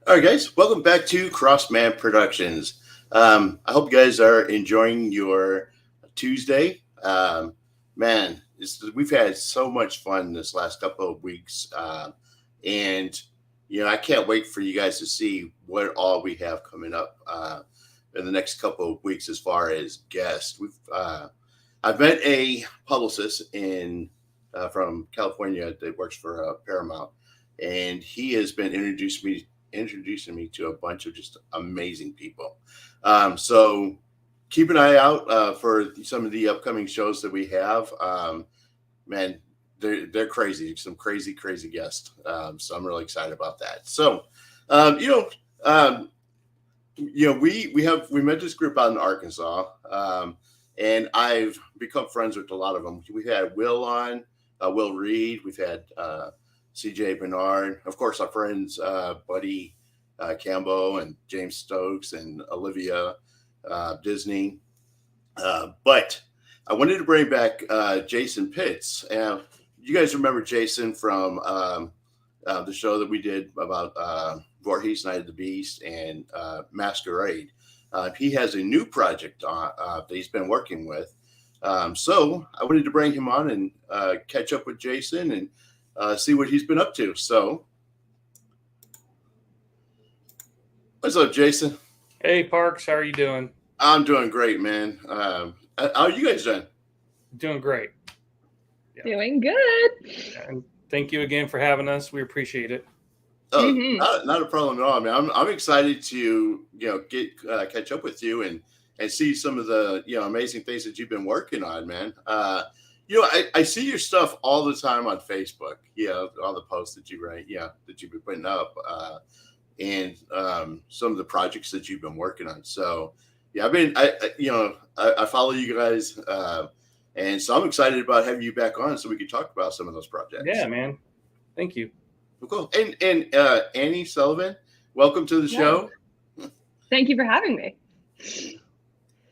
All right, guys, welcome back to Crossman Productions. I hope you guys are enjoying your Tuesday. Man, we've had so much fun this last couple of weeks, and I can't wait for you guys to see what all we have coming up in the next couple of weeks as far as guests. I've met a publicist in from California that works for Paramount, and he has been introducing me to a bunch of just amazing people. So keep an eye out for some of the upcoming shows that we have. Man, they're crazy, some crazy guests. So I'm really excited about that. So, um, you know, um, we met this group out in Arkansas, and I've become friends with a lot of them. We've had Will on, Will Reed. We've had CJ Bernard, of course, our friends Buddy Campbell and James Stokes and Olivia Disney. But I wanted to bring back Jason Pitts. You guys remember Jason from the show that we did about Voorhees, Night of the Beast, and Masquerade. He has a new project that he's been working with. So I wanted to bring him on and catch up with Jason and see what he's been up to. So, what's up, Jason? Hey, Parks, how are you doing? I'm doing great, man. How are you guys doing? Doing great. Yeah. Doing good. And thank you again for having us. We appreciate it. Oh, not a problem at all, man. I'm excited to get catch up with you and see some of the amazing things that you've been working on, man. I see your stuff all the time on Facebook. All the posts that you write, that you've been putting up, and some of the projects that you've been working on. So, I follow you guys, and so I'm excited about having you back on so we can talk about some of those projects. Yeah, man. Thank you. Cool. And Annie Sullivan, welcome to the show. Thank you for having me.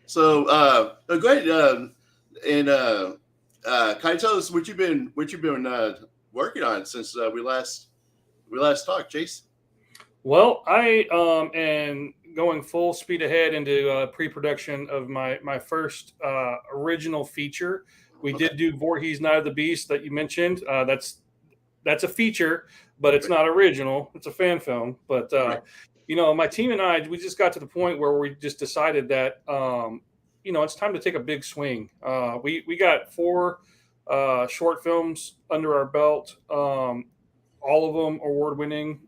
So, go ahead and can you tell us what you've been working on since we last talked, Jason? Well, I am going full speed ahead into pre-production of my first original feature. We did do Voorhees, Night of the Beast that you mentioned. That's a feature, but it's not original. It's a fan film. But my team and I, we just got to the point where we just decided that it's time to take a big swing. We got 4 short films under our belt, all of them award-winning,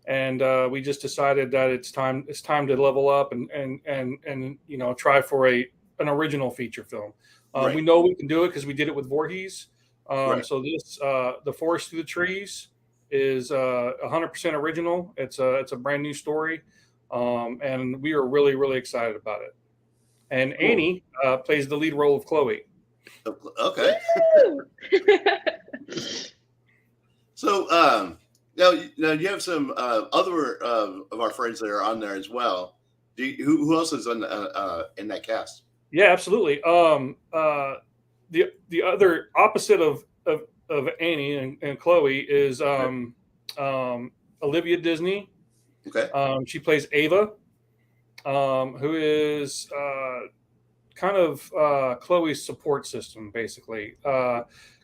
and we just decided that it's time to level up and try for an original feature film. We know we can do it because we did it with Voorhees. So this The Forest Through the Trees is 100% original. It's a brand new story, and we are really, really excited about it. And cool. Annie plays the lead role of Chloe. Okay. So now you have some other of our friends that are on there as well. Who else is in that cast? Yeah, absolutely. The other opposite of Annie and Chloe is Olivia Disney. Okay. She plays Ava, who is kind of Chloe's support system, basically.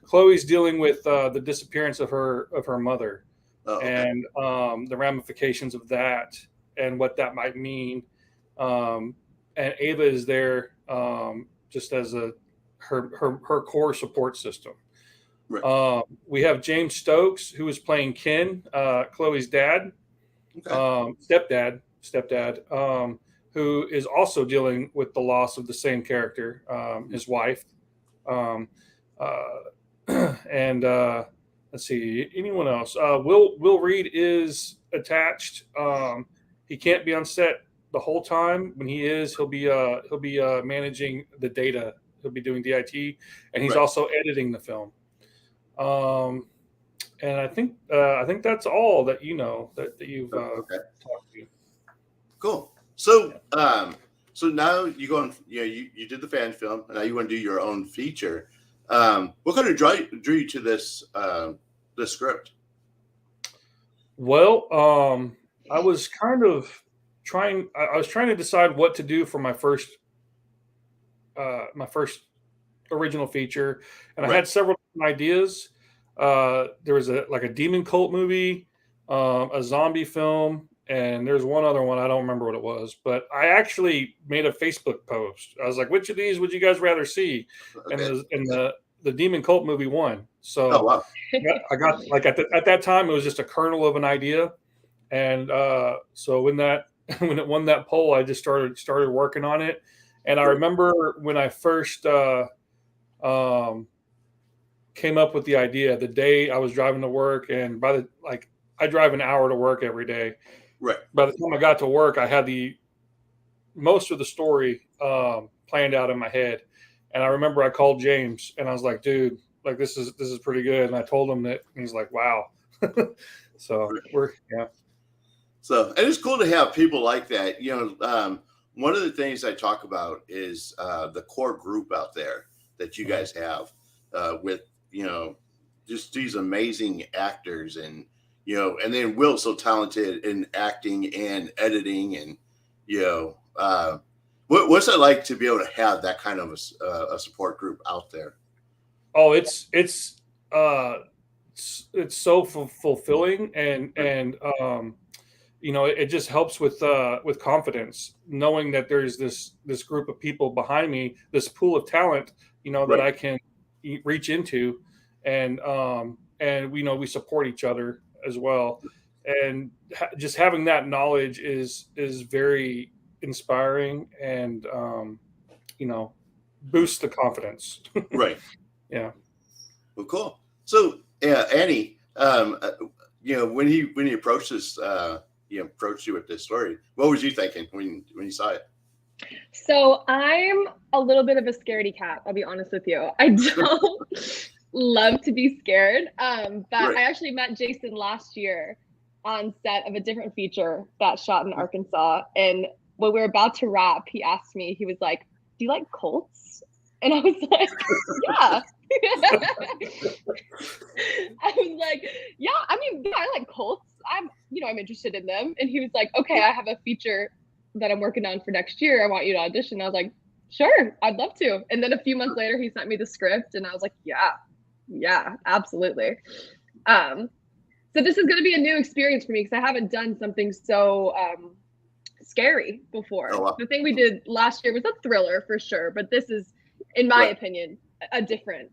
Chloe's dealing with the disappearance of her mother, and the ramifications of that and what that might mean. And Ava is there just as her core support system. Right. We have James Stokes, who is playing Ken, Chloe's dad, stepdad, who is also dealing with the loss of the same character, his wife. And let's see, anyone else? Will Reed is attached. He can't be on set the whole time. When he is, he'll be managing the data. He'll be doing DIT, and he's also editing the film. And I think that's all that that you've talked to. Cool. So so now you go on. You did the fan film, and now you want to do your own feature. What kind of drew you to this script? Well, I was kind of trying. I was trying to decide what to do for my first original feature, and I Right. had several ideas. There was a demon cult movie, a zombie film, and there's one other one I don't remember what it was. But I actually made a Facebook post. I was like, "Which of these would you guys rather see?" And Okay. the demon cult movie won. Oh So wow. yeah, I got like at that time it was just a kernel of an idea, and so when that when it won that poll, I just started working on it. And I Right. remember when I first um, came up with the idea the day I was driving to work, and I drive an hour to work every day. Right. By the time I got to work, I had the most of the story planned out in my head. And I remember I called James and I was like, dude, like this is pretty good. And I told him that, and he's like, wow. So yeah. So, and it's cool to have people like that. One of the things I talk about is the core group out there that you guys have with, just these amazing actors, and, and then Will's so talented in acting and editing, and, what's it like to be able to have that kind of a support group out there? Oh, it's so fulfilling, and it just helps with confidence, knowing that there's this group of people behind me, this pool of talent, that Right. I can reach into, and we support each other as well, and just having that knowledge is very inspiring, and boosts the confidence. Right. Yeah. Well, cool. So, yeah, Annie, when he approached this, approached you with this story, what was you thinking when you saw it? So I'm a little bit of a scaredy cat, I'll be honest with you. I don't love to be scared. But Right. I actually met Jason last year on set of a different feature that shot in Arkansas. And when we were about to wrap, he asked me, he was like, "Do you like Colts?" And I was like, "Yeah." I was like, "Yeah, I mean, yeah, I like Colts. I'm interested in them." And he was like, "Okay, I have a feature that I'm working on for next year. I want you to audition." I was like, "Sure, I'd love to." And then a few months later, he sent me the script, and I was like, "Yeah, absolutely." Um, so this is going to be a new experience for me because I haven't done something so scary before. Oh wow. The thing we did last year was a thriller for sure, but this is, in my Right. opinion, a different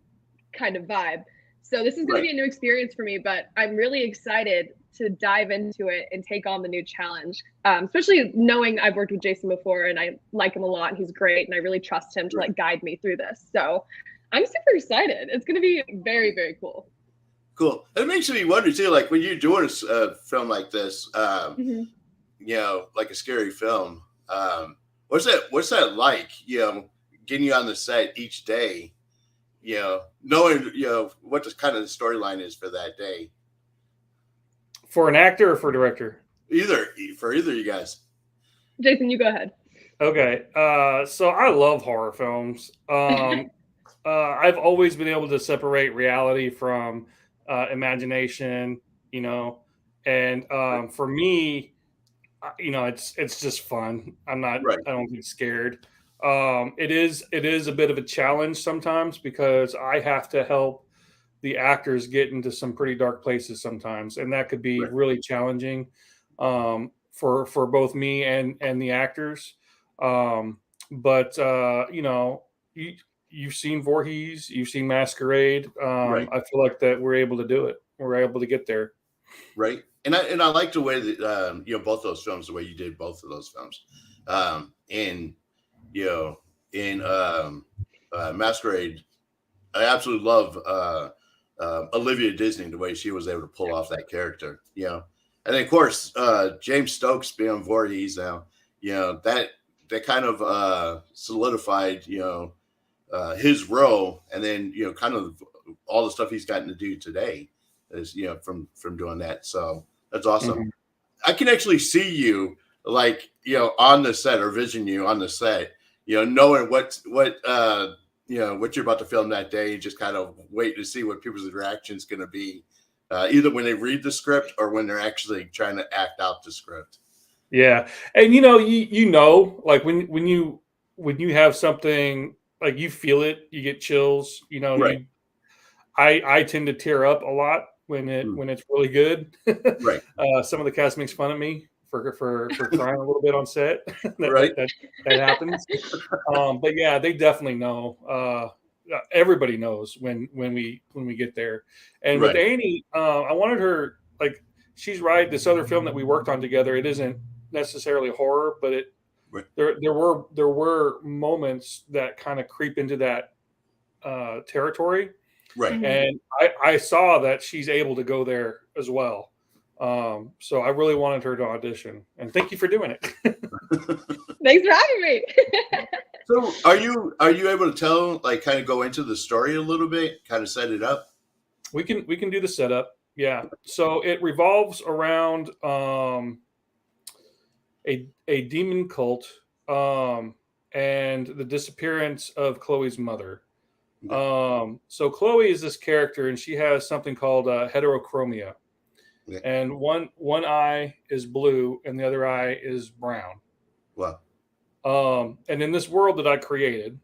kind of vibe. So this is going to Right. be a new experience for me, but I'm really excited to dive into it and take on the new challenge. Especially knowing I've worked with Jason before and I like him a lot and he's great and I really trust him to Right. like guide me through this. So I'm super excited. It's going to be very, very cool. Cool. It makes me wonder too, like when you're doing a film like this, Mm-hmm. like a scary film, what's that like? Getting you on the set each day, knowing what the kind of the storyline is for that day. For an actor or for director? For either of you guys. Jason, you go ahead. Okay. So I love horror films. I've always been able to separate reality from imagination, and for me, it's just fun. Right. I don't get scared. It is a bit of a challenge sometimes because I have to help the actors get into some pretty dark places sometimes, and that could be Right. really challenging for both me and the actors. But you've seen Voorhees, you've seen Masquerade. Right. I feel like that we're able to do it. We're able to get there. Right. And I like the way that both those films, the way you did both of those films. And in Masquerade, I absolutely love Olivia Disney, the way she was able to pull off that character, and then of course James Stokes being Voorhees now, that kind of solidified his role, and then kind of all the stuff he's gotten to do today is from doing that. So that's awesome. Mhm. I can actually see you like on the set, or vision you on the set, knowing what what you're about to film that day, just kind of waiting to see what people's reactions going to be, either when they read the script or when they're actually trying to act out the script. Yeah, and you know, like when you have something like you feel it, you get chills. You know, Right. I tend to tear up a lot when it's really good. Right. Some of the cast makes fun of me for crying a little bit on set. Right. That happens. But yeah, they definitely know. Everybody knows when we get there. And with Right. Annie, I wanted her, like, she's right. This other film that we worked on together, it isn't necessarily horror, but Right. there were moments that kind of creep into that territory. Right. And I saw that she's able to go there as well. So I really wanted her to audition, and thank you for doing it. Thanks for having me. So are you able to tell, like, kind of go into the story a little bit, kind of set it up? We can do the setup. Yeah. So it revolves around a demon cult and the disappearance of Chloe's mother. So Chloe is this character, and she has something called heterochromia. Yeah. And one eye is blue and the other eye is brown. Wow. And in this world that I created,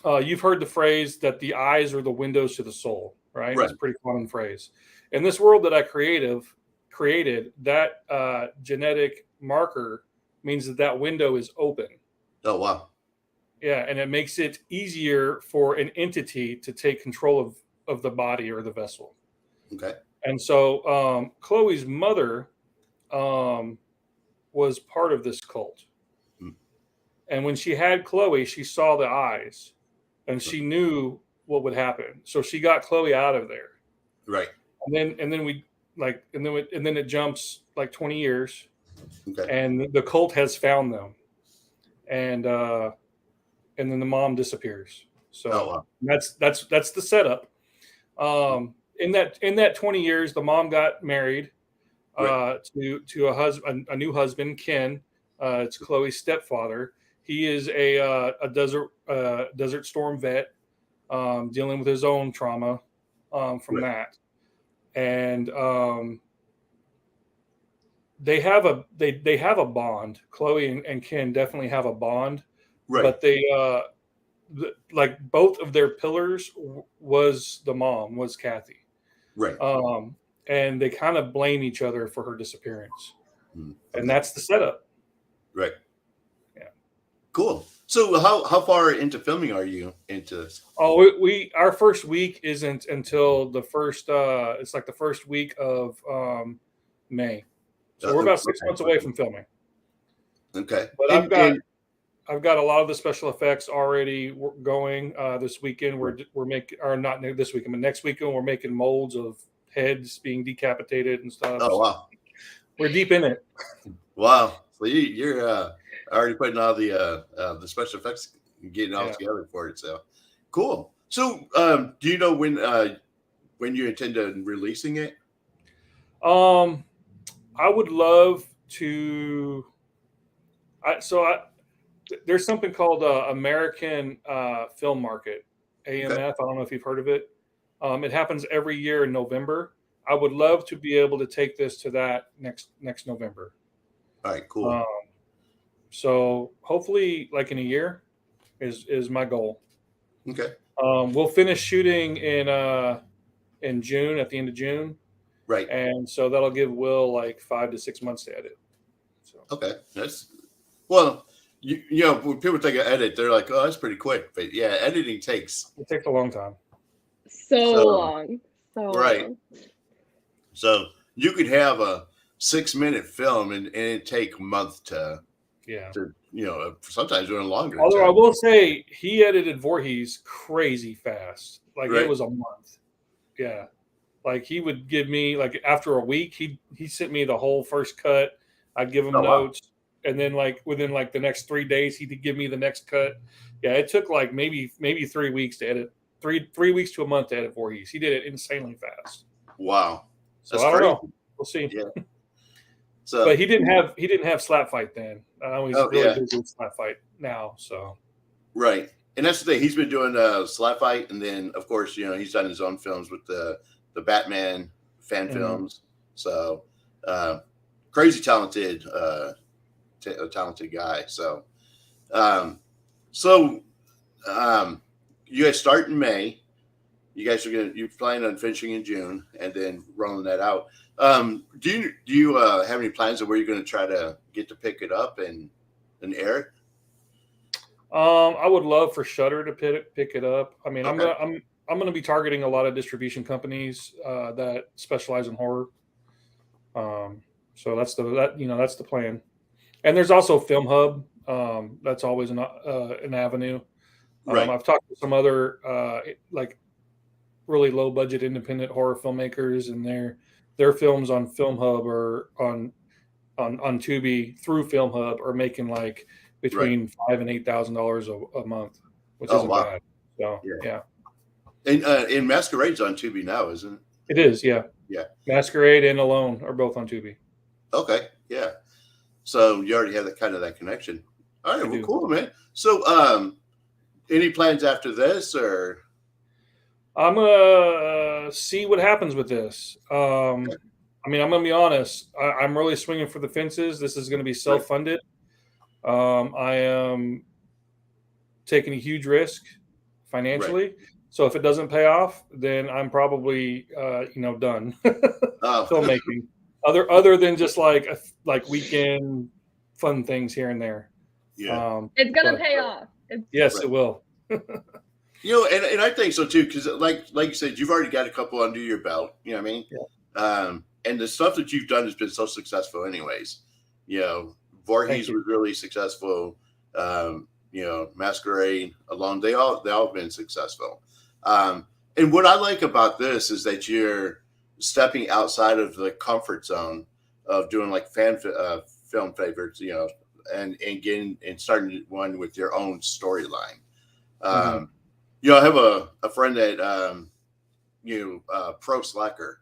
you've heard the phrase that the eyes are the windows to the soul, right? Right. It's a pretty common phrase. In this world that I created, that genetic marker means that window is open. Oh, wow. Yeah, and it makes it easier for an entity to take control of the body or the vessel. Okay. And so Chloe's mother was part of this cult. And when she had Chloe, she saw the eyes and she knew what would happen. So she got Chloe out of there. Right. And then it jumps like 20 years. Okay. And the cult has found them. And then the mom disappears. So that's the setup. In that 20 years, the mom got married to a new husband, Ken. It's Chloe's stepfather. He is a desert storm vet, dealing with his own trauma from that, and they have a bond. Chloe and Ken definitely have a bond, but they like both of their pillars was Kathy, right? And they kind of blame each other for her disappearance, and that's the setup, right? Yeah, cool. So how far into filming are you into this? Oh, our first week isn't until the first. It's like the first week of May, so we're about 6 months away from filming. Okay, but I've got a lot of the special effects already going. This weekend we're making, or not this weekend, but next weekend we're making molds of heads being decapitated and stuff. Oh, wow. We're deep in it. Wow. So you're already putting all the special effects, getting all together for it. So cool. So do you know when you intend on releasing it? I would love to. There's something called American Film Market, AMF. Okay. I don't know if you've heard of it. It happens every year in November. I would love to be able to take this to that next November. All right, cool. So hopefully, like in a year, is my goal. Okay. We'll finish shooting in June, at the end of June. Right. And so that'll give Will like 5 to 6 months to edit. So. Okay, that's well. You know, when people take an edit, they're like, "Oh, that's pretty quick." But yeah, editing takes a long time. So long. Right. Long. So you could have a 6-minute film and it take a month to sometimes even longer. Although I will say he edited Voorhees crazy fast. Like it was a month. Yeah. Like he would give me, like, after a week, he sent me the whole first cut. I'd give him notes. Wow. And then like within like the next 3 days, he'd give me the next cut. Yeah, it took like maybe 3 weeks to edit. 3 weeks to a month to edit Voorhees. He did it insanely fast. Wow. So I don't know. We'll see. Yeah. So, but he didn't have Slap Fight then. He's really busy with Slap Fight now. So right, and that's the thing. He's been doing Slap Fight, and then of course he's done his own films with the Batman fan films. So crazy talented, talented guy. So you guys start in May. You're planning on finishing in June and then rolling that out. Do you have any plans of where you're going to try to get to pick it up and air it? I would love for Shudder to pick it up. I mean, Okay. I'm going to be targeting a lot of distribution companies that specialize in horror. So that's the plan. And there's also Film Hub. That's always an avenue. Right. I've talked to some other like really low budget independent horror filmmakers, and their films on Film Hub or on Tubi through Film Hub are making like between $5,000 and $8,000 a month, which isn't bad. So yeah. And Masquerade's on Tubi now, isn't it? It is, yeah. Yeah. Masquerade and Alone are both on Tubi. Okay, yeah. So you already have that connection. All right, well, cool, man. So any plans after this, or? I'm gonna see what happens with this. I mean, I'm gonna be honest. I'm really swinging for the fences. This is gonna be self-funded. I am taking a huge risk financially. Right. So if it doesn't pay off, then I'm probably done filmmaking. Other than just like weekend fun things here and there. Yeah, it's gonna pay off. Yes, it will. And I think so too, because like you said, you've already got a couple under your belt. You know what I mean? Yeah. And the stuff that you've done has been so successful, anyways. Voorhees was really successful. Masquerade, Alone, they all been successful. And what I like about this is that you're stepping outside of the comfort zone of doing like film favorites, and starting one with your own storyline. I have a friend that Pro Slacker.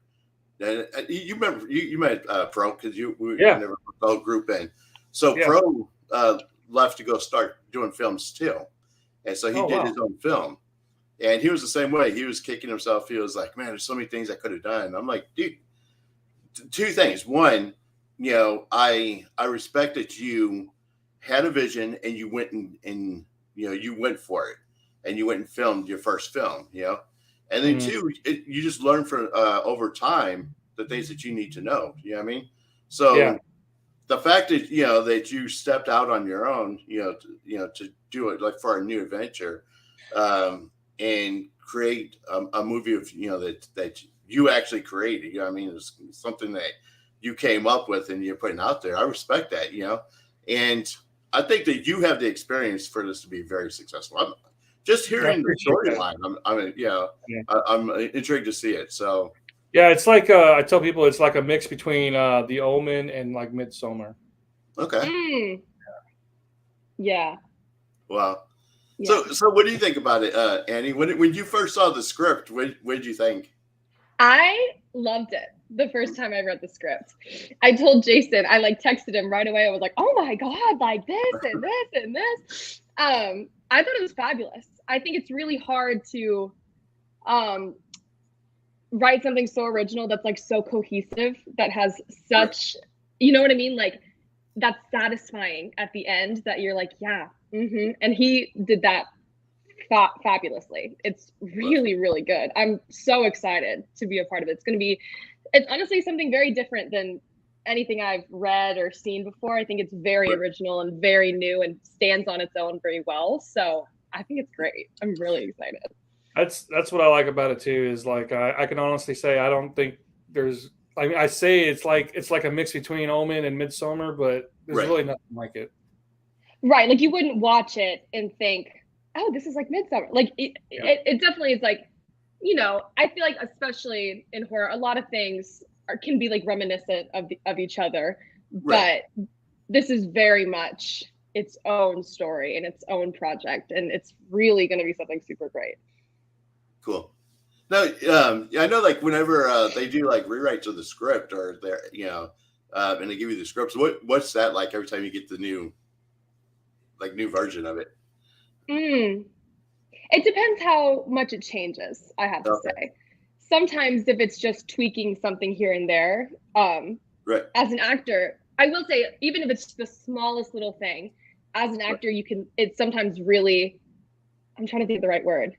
And you remember you met Pro because we never put the whole group in. So Pro left to go start doing films still, and so he did his own film. And he was the same way. He was kicking himself. He was like, man, there's so many things I could have done. And I'm like, dude, two things. One, I respect that you had a vision and you went and you went for it and you went and filmed your first film, And then two, you just learn from over time the things that you need to know. You know what I mean? So the fact that that you stepped out on your own, to do it like for a new adventure, and create a movie of that you actually created. I mean, it's something that you came up with and you're putting out there. I respect that, and I think that you have the experience for this to be very successful. I'm just hearing the storyline. I'm intrigued to see it. So yeah, it's like I tell people it's like a mix between The Omen and like Midsommar. Okay. Yeah. Wow. Yeah. So what do you think about it, Annie? When you first saw the script, what did you think? I loved it the first time I read the script. I told Jason, I texted him right away. I was like, oh my God, like this and this and this. I thought it was fabulous. I think it's really hard to write something so original that's like so cohesive, that has such, you know what I mean? Like that's satisfying at the end that you're like, yeah. And he did that fabulously. It's really, really good. I'm so excited to be a part of it. It's honestly something very different than anything I've read or seen before. I think it's very original and very new and stands on its own very well. So I think it's great. I'm really excited. That's what I like about it too, is like I can honestly say I don't think there's, I mean, I say it's like a mix between Omen and Midsommar, but there's really nothing like it. Right. Like you wouldn't watch it and think, oh, this is like Midsommar. Like it definitely is like, I feel like especially in horror, a lot of things can be like reminiscent of each other, but this is very much its own story and its own project. And it's really going to be something super great. Cool. Now, I know like whenever they do like rewrites of the script or they're, and they give you the scripts, what's that like every time you get the new version of it? It depends how much it changes, I have to say. sometimes if it's just tweaking something here and there, Right. as an actor, I will say, even if it's the smallest little thing, as an actor, it's sometimes really, I'm trying to think of the right word,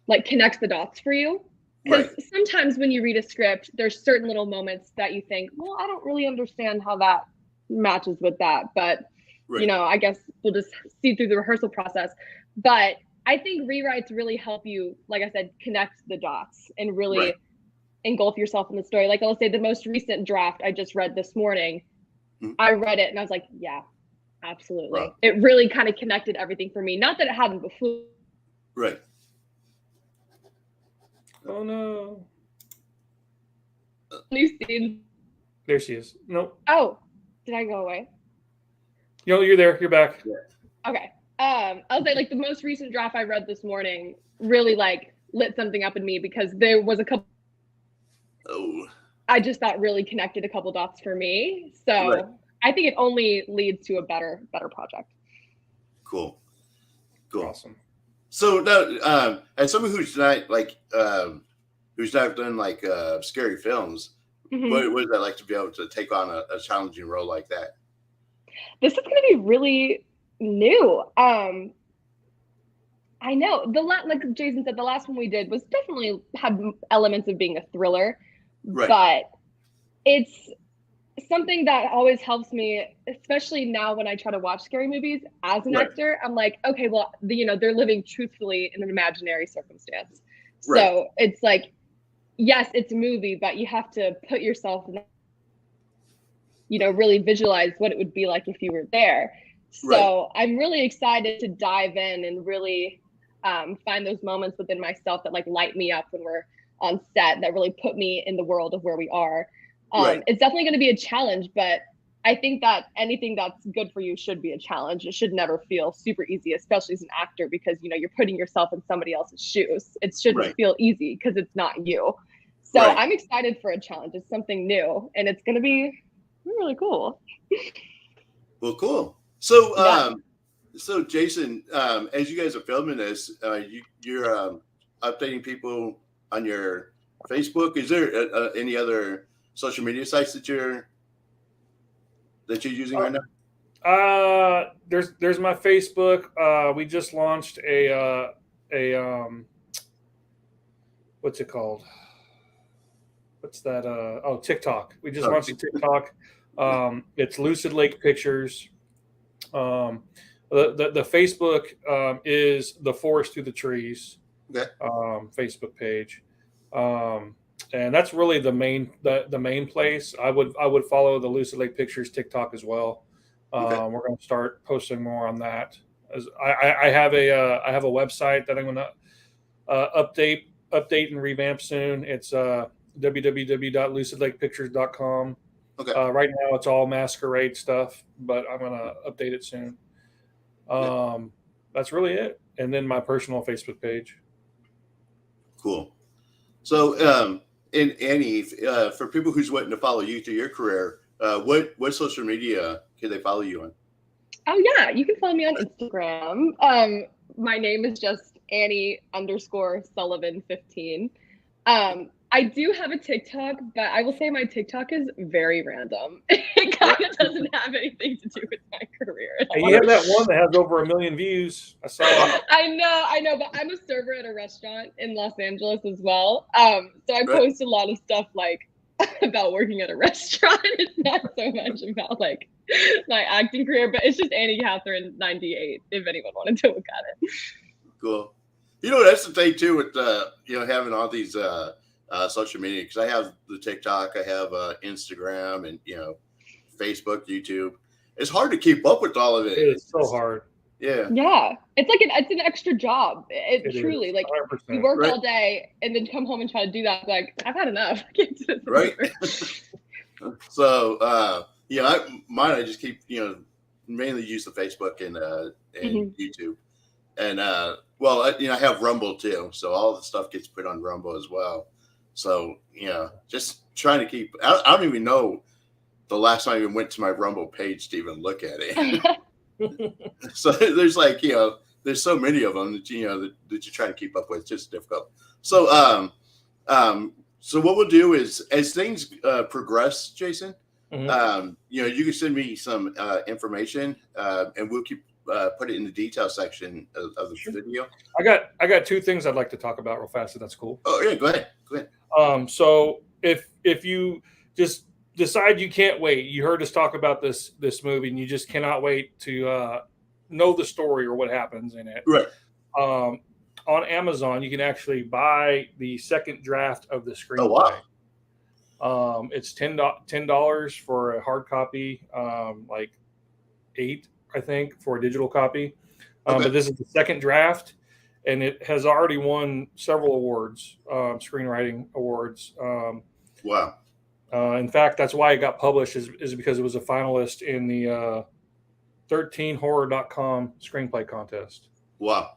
like connects the dots for you. Because sometimes when you read a script, there's certain little moments that you think, well, I don't really understand how that matches with that. But, I guess we'll just see through the rehearsal process. But I think rewrites really help you, like I said, connect the dots and really engulf yourself in the story. Like I'll say the most recent draft I just read this morning, I read it and I was like, yeah, absolutely. Wow. It really kind of connected everything for me. Not that it hadn't before. Right. Oh no. New scene. There she is. Nope. Oh, did I go away? You're there. You're back. Yeah. Okay. I'll say like the most recent draft I read this morning really like lit something up in me because there was a couple. Oh. I just thought really connected a couple dots for me. So I think it only leads to a better project. Cool. Awesome. So now, as someone who's not like who's not done like scary films, what is that like to be able to take on a challenging role like that? This is going to be really new. I know like Jason said, the last one we did was definitely had elements of being a thriller, but it's something that always helps me, especially now when I try to watch scary movies as an actor. I'm like, okay, well, they're living truthfully in an imaginary circumstance. So it's like, yes, it's a movie, but you have to put yourself in, really visualize what it would be like if you were there. So I'm really excited to dive in and really find those moments within myself that like light me up when we're on set, that really put me in the world of where we are. It's definitely going to be a challenge, but I think that anything that's good for you should be a challenge. It should never feel super easy, especially as an actor, because you're putting yourself in somebody else's shoes. It shouldn't feel easy because it's not you. So I'm excited for a challenge. It's something new, and it's going to be really cool. Well, cool. So, so Jason, as you guys are filming this, you're updating people on your Facebook. Is there any other social media sites that you're using right now? There's my Facebook. We just launched a what's it called? What's that? TikTok. We just launched a TikTok. It's Lucid Lake Pictures. The Facebook is the Forest Through the Trees Facebook page. And that's really the main place. I would follow the Lucid Lake Pictures TikTok as well. We're going to start posting more on that. As I have a website that I'm going to update and revamp soon. It's www.lucidlakepictures.com. Right now it's all masquerade stuff, but I'm going to update it soon. That's really it. And then my personal Facebook page. Cool. So, and Annie, for people who's wanting to follow you through your career, what social media can they follow you on? Oh yeah, you can follow me on Instagram. My name is just Annie_Sullivan15. I do have a TikTok, but I will say my TikTok is very random. It kind of doesn't have anything to do with my career. And you have that one that has over 1 million views. I saw it. I know, but I'm a server at a restaurant in Los Angeles as well. So I post a lot of stuff like about working at a restaurant. It's not so much about like my acting career, but it's just Annie Catherine 98 if anyone wanted to look at it. Cool. That's the thing too with having all these social media, because I have the TikTok, I have Instagram, and Facebook, YouTube. It's hard to keep up with all of it. It's so hard. Yeah, it's like it's an extra job. It truly is, like 100%. You work all day and then come home and try to do that. Like, I've had enough. I can't do this anymore. So I just keep mainly use the Facebook and YouTube, and I have Rumble too, so all the stuff gets put on Rumble as well. So just trying to keep. I don't even know the last time I even went to my Rumble page to even look at it. So there's there's so many of them that that you try to keep up with. It's just difficult. So So what we'll do is, as things progress, Jason, Mhm. you can send me some information, and we'll keep put it in the detail section of the Sure. video. I got two things I'd like to talk about real fast, if that's cool. Oh yeah, go ahead. Go ahead. So if you just decide you can't wait, you heard us talk about this movie, and you just cannot wait to know the story or what happens in it. Right. On Amazon, you can actually buy the second draft of the Oh screenplay. wow. It's $10 for a hard copy, like $8, I think, for a digital copy. Okay. But this is the second draft, and it has already won several awards, screenwriting awards. Wow. In fact, that's why it got published is because it was a finalist in the 13horror.com screenplay contest. Wow.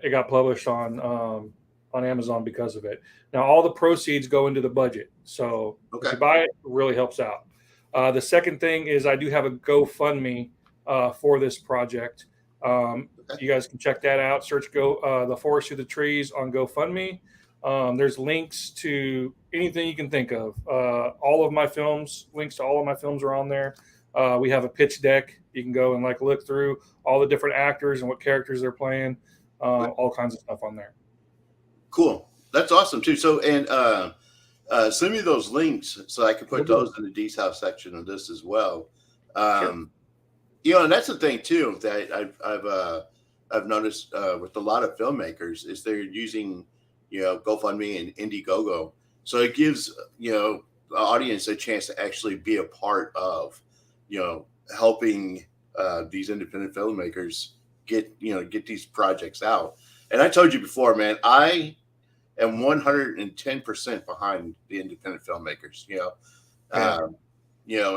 It got published on Amazon because of it. Now all the proceeds go into the budget, so if you buy it, it really helps out. The second thing is I do have a GoFundMe for this project. You guys can check that out. Search The Forest Through the Trees on GoFundMe. There's links to anything you can think of. All of my films, links to all of my films are on there. We have a pitch deck. You can go and look through all the different actors and what characters they're playing. All kinds of stuff on there. Cool. That's awesome too. So, and send me those links so I can put those in the detail section of this as well. Sure. And that's the thing too that I've noticed with a lot of filmmakers is they're using GoFundMe and Indiegogo, so it gives the audience a chance to actually be a part of helping these independent filmmakers get these projects out. And I told you before, man, I am 110% behind the independent filmmakers.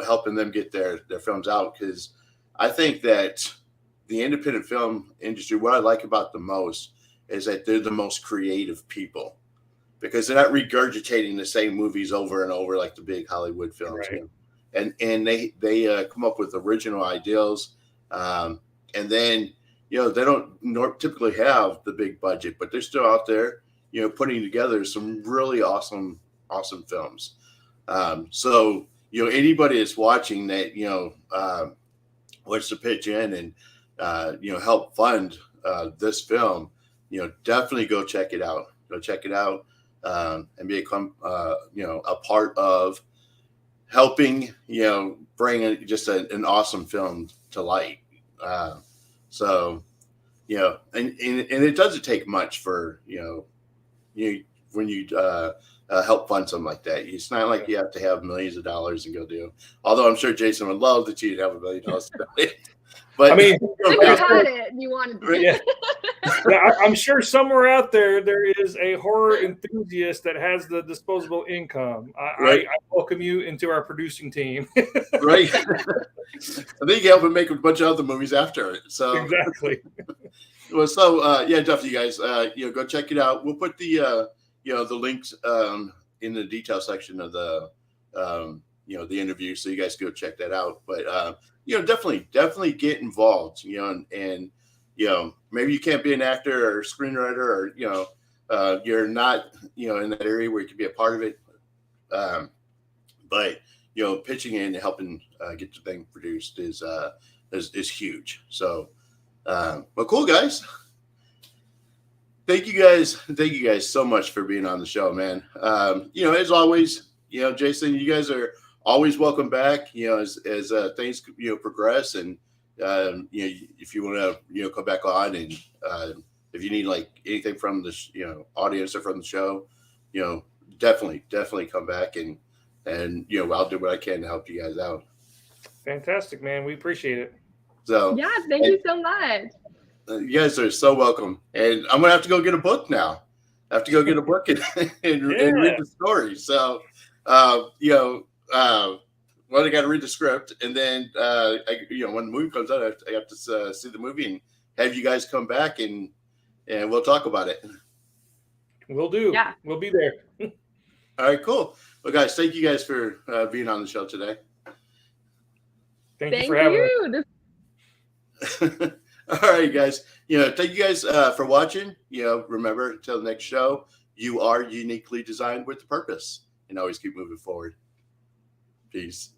Helping them get their films out, because I think that the independent film industry, what I like about the most is that they're the most creative people, because they're not regurgitating the same movies over and over like the big Hollywood films. Right. And they come up with original ideas, and then they don't typically have the big budget, but they're still out there putting together some really awesome films. So anybody that's watching that wants to pitch in and help fund this film, definitely go check it out. And become a part of helping bring just an awesome film to light. So and it doesn't take much for when you help fund something like that. It's not like you have to have millions of dollars and go do. Although I'm sure Jason would love that you'd have $1 million. But I mean, if you had it and you wanted to. Yeah. I'm sure somewhere out there is a horror enthusiast that has the disposable income. I welcome you into our producing team. Right. I think you help him make a bunch of other movies after it. So exactly. Well, so definitely, guys, go check it out. We'll put the the links in the detail section of the the interview, so you guys go check that out. But definitely get involved. And maybe you can't be an actor or screenwriter, or you're not in that area where you can be a part of it. But pitching in and helping get the thing produced is huge. So. But cool, guys. Thank you guys so much for being on the show, man. As always, Jason, you guys are always welcome back. As things progress, and if you want to come back on, and if you need anything from the audience or from the show, definitely come back, and I'll do what I can to help you guys out. Fantastic, man. We appreciate it. So yeah, thank you so much. You guys are so welcome. And I'm gonna have to go get a book now. I have to go get a book and read the story. So I got to read the script, and then when the movie comes out, I have to see the movie and have you guys come back and we'll talk about it. We'll do. Yeah, we'll be there. All right, cool. Well, guys, thank you guys for being on the show today. Thank you for having us. All right, guys. Thank you guys for watching. Remember, until the next show, you are uniquely designed with a purpose. and always keep moving forward. Peace.